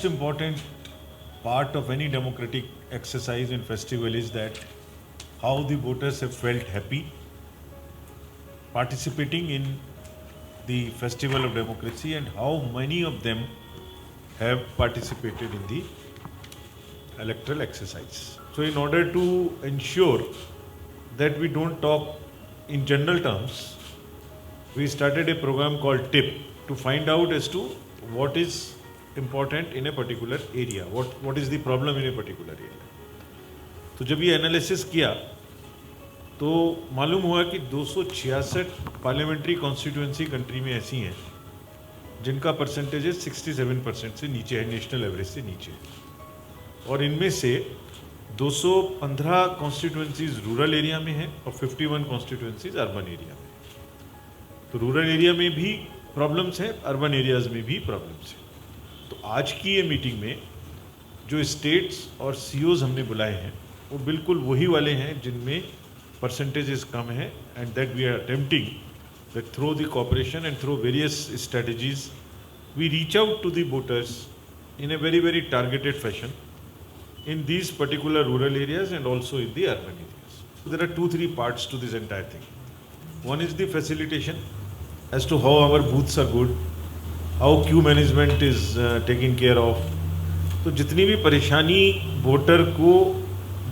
important part of any democratic exercise in festival is that how the voters have felt happy participating in the festival of democracy and how many of them have participated in the electoral exercise. So in order to ensure that we don't talk in general terms, we started a program called TIP to find out as to what is important in a particular area, what is the problem in a particular area. तो जब ये analysis किया तो मालूम हुआ कि 266 parliamentary constituency country में ऐसी हैं जिनका परसेंटेज 67% से नीचे है, नेशनल एवरेज से नीचे, और इनमें से 215 कॉन्स्टिट्यूएंसीज रूरल एरिया में हैं और 51 कॉन्स्टिट्यूएंसीज अर्बन एरिया में। तो रूरल एरिया में भी प्रॉब्लम्स हैं, अर्बन एरियाज़ में भी प्रॉब्लम्स हैं। तो आज की ये मीटिंग में जो स्टेट्स और सीओज हमने बुलाए हैं वो बिल्कुल वही वाले हैं जिनमें परसेंटेजेस कम है, and that we are attempting that through the cooperation and through various strategies we reach out to the voters in a very, very targeted fashion in these particular rural areas and also in the urban areas. So there are 2-3 parts to this entire thing. One is the facilitation as to how our booths are good, how queue management is taken care of. तो जितनी भी परेशानी voter को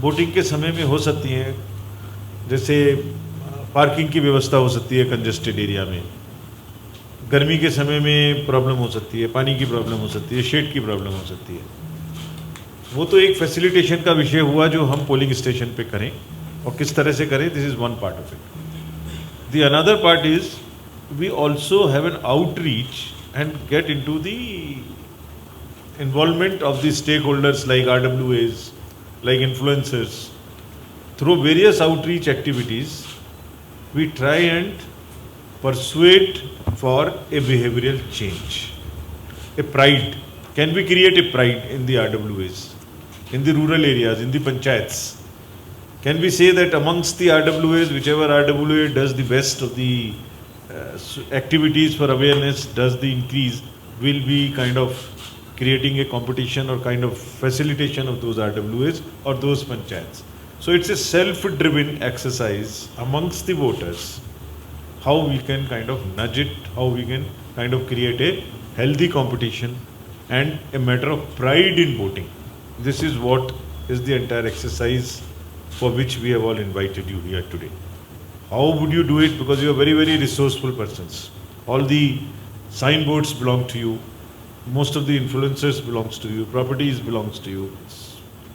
voting के समय में हो सकती है, जैसे पार्किंग की व्यवस्था हो सकती है कंजेस्टेड एरिया में, गर्मी के समय में प्रॉब्लम हो सकती है, पानी की प्रॉब्लम हो सकती है, शेड की प्रॉब्लम हो सकती है, वो तो एक फैसिलिटेशन का विषय हुआ जो हम पोलिंग स्टेशन पे करें और किस तरह से करें. This is one part of it. The another part is we also have an outreach and get into the involvement of the stakeholders like RWAs, like influencers. Through various outreach activities, we try and persuade for a behavioral change, a pride. Can we create a pride in the RWAs, in the rural areas, in the panchayats? Can we say that amongst the RWAs, whichever RWA does the best of the activities for awareness, does the increase, will be kind of creating a competition or kind of facilitation of those RWAs or those panchayats. So it's a self-driven exercise amongst the voters, how we can kind of nudge it, how we can kind of create a healthy competition and a matter of pride in voting. This is what is the entire exercise for which we have all invited you here today. How would you do it? Because you are very, very resourceful persons. All the signboards belong to you. Most of the influencers belongs to you, properties belongs to you.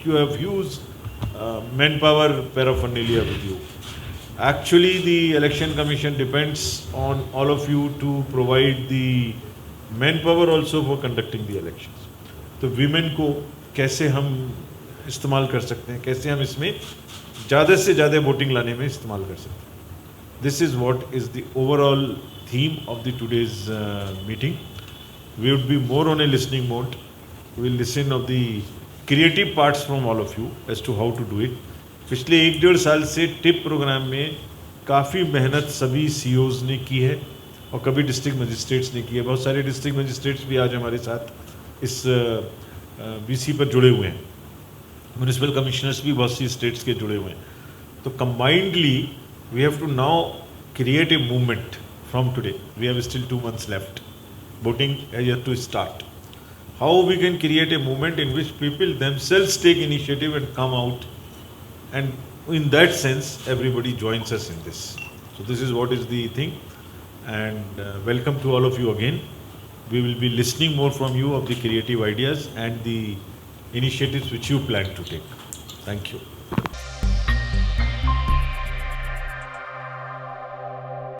You have huge manpower paraphernalia with you. Actually, the election commission depends on all of you to provide the manpower also for conducting the elections. तो women को कैसे हम इस्तेमाल कर सकते हैं, कैसे हम इसमें ज़्यादा से ज़्यादा वोटिंग लाने में इस्तेमाल कर सकते हैं. This is what is the overall theme of the today's meeting. We would be more on a listening mode. We will listen of the creative parts from all of you as to how to do it. पिछले 1-1.5 साल से tip programme में काफ़ी मेहनत सभी COs ने की है और कभी डिस्ट्रिक्ट मजिस्ट्रेट्स ने की है. बहुत सारे डिस्ट्रिक्ट मजिस्ट्रेट्स भी आज हमारे साथ इस बीसी पर जुड़े हुए हैं. म्यूनिसिपल कमिश्नर्स भी बहुत सी स्टेट्स के जुड़े हुए हैं. तो combinedly we have to now create a movement from today. We have still 2 months left. Voting has yet to start. How we can create a movement in which people themselves take initiative and come out, and in that sense everybody joins us in this. So this is what is the thing, and welcome to all of you again. We will be listening more from you of the creative ideas and the initiatives which you plan to take. Thank you.